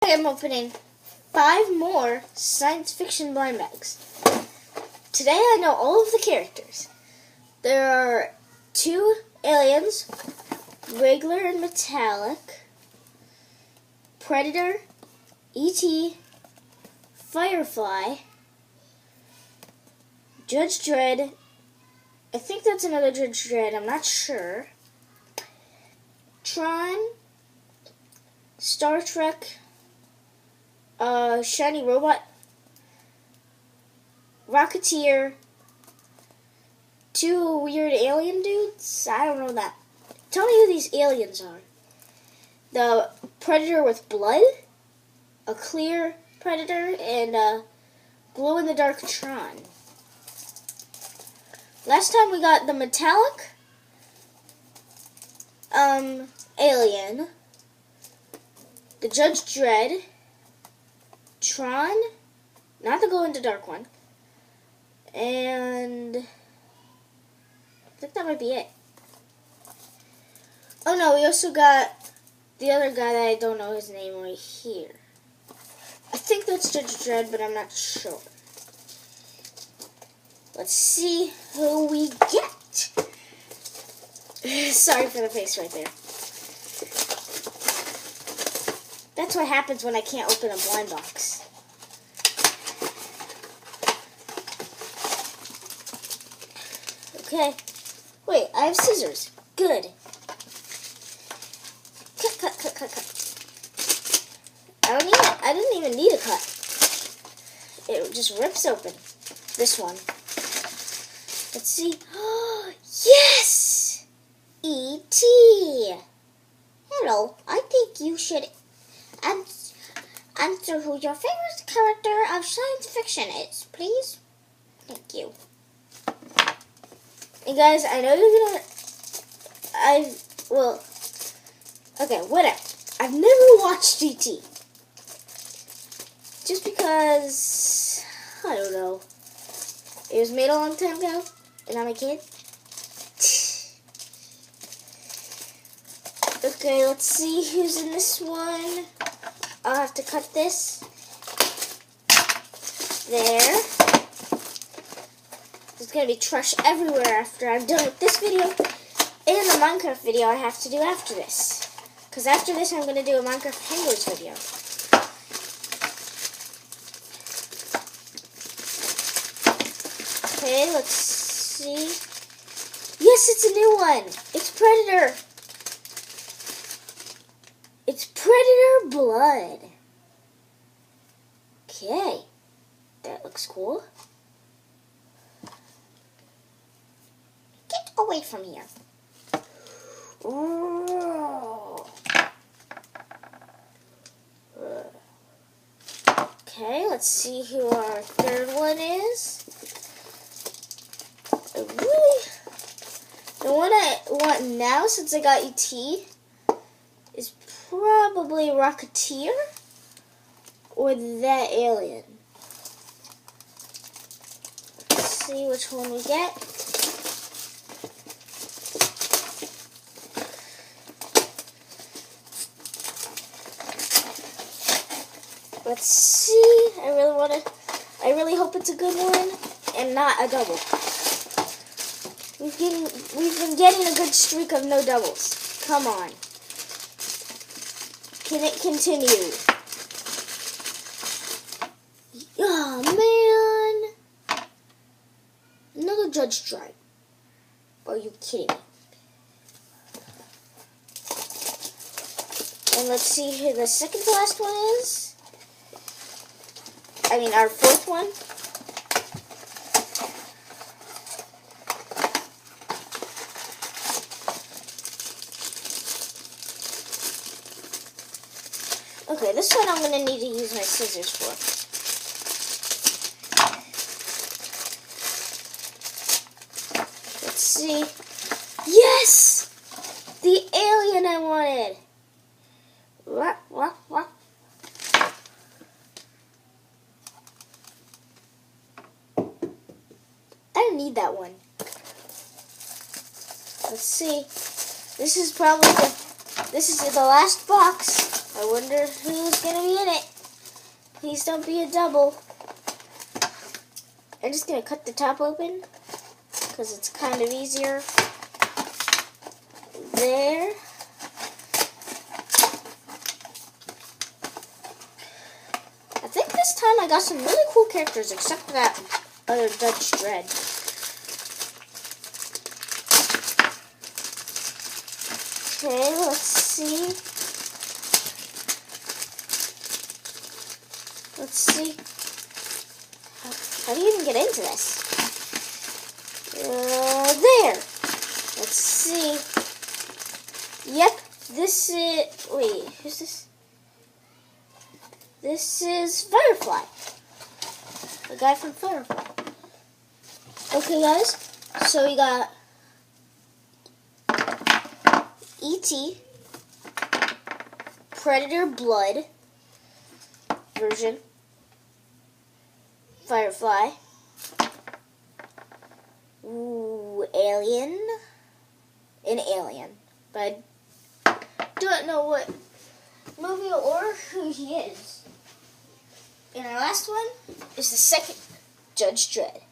I'm opening 5 more science fiction blind bags. Today I know all of the characters. There are 2 aliens, regular and metallic, Predator, E.T., Firefly, Judge Dredd. I think that's another Judge Dredd, I'm not sure. Tron, Star Trek, Shiny Robot, Rocketeer, 2 weird alien dudes. I don't know that. Tell me who these aliens are. The Predator with blood, a clear Predator, and a glow-in-the-dark Tron. Last time we got the metallic alien, the Judge Dredd, Tron, not the glow-in-the-dark one, and I think that might be it. Oh no, we also got the other guy that I don't know his name right here. I think that's Judge Dredd, but I'm not sure. Let's see who we get. Sorry for the face right there. That's what happens when I can't open a blind box. Okay. Wait, I have scissors. Good. Cut. I didn't even need a cut. It just rips open. This one. Let's see. Oh, yes! E.T. Hello, I think you should answer who your favorite character of science fiction is, please. Thank you. And guys, I know you're gonna... okay, whatever. I've never watched E.T. Just because... I don't know. It was made a long time ago, and I'm a kid. Okay, let's see who's in this one. I'll have to cut this. There. There's going to be trash everywhere after I'm done with this video. And the Minecraft video I have to do after this. Because after this I'm going to do a Minecraft Penguins video. Okay, let's see. Yes, it's a new one. It's Predator. It's Predator Blood. Okay. That looks cool. Get away from here. Okay, let's see who our third one is. The one I want now, since I got E.T., is probably Rocketeer or that alien. Let's see which one we get. Let's see. I really hope it's a good one and not a double. We've been getting a good streak of no doubles. Come on. Can it continue? Oh, man. Another Judge Dredd. Are you kidding me? And let's see who the second to last one is. I mean, our fourth one. Okay, this one I'm going to need to use my scissors for. Let's see. Yes! The alien I wanted. What? I don't need that one. Let's see. This is the last box. I wonder who's going to be in it. Please don't be a double. I'm just going to cut the top open because it's kind of easier. There. I think this time I got some really cool characters, except for that other Judge Dredd. Okay, let's see. Let's see. How do you even get into this? There. Let's see. Yep, this is... Wait, who's this? This is Firefly. The guy from Firefly. Okay, guys. So we got E.T. Predator Blood version. Firefly. Ooh, Alien. An alien. But I don't know what movie or who he is. And our last one is the second Judge Dredd.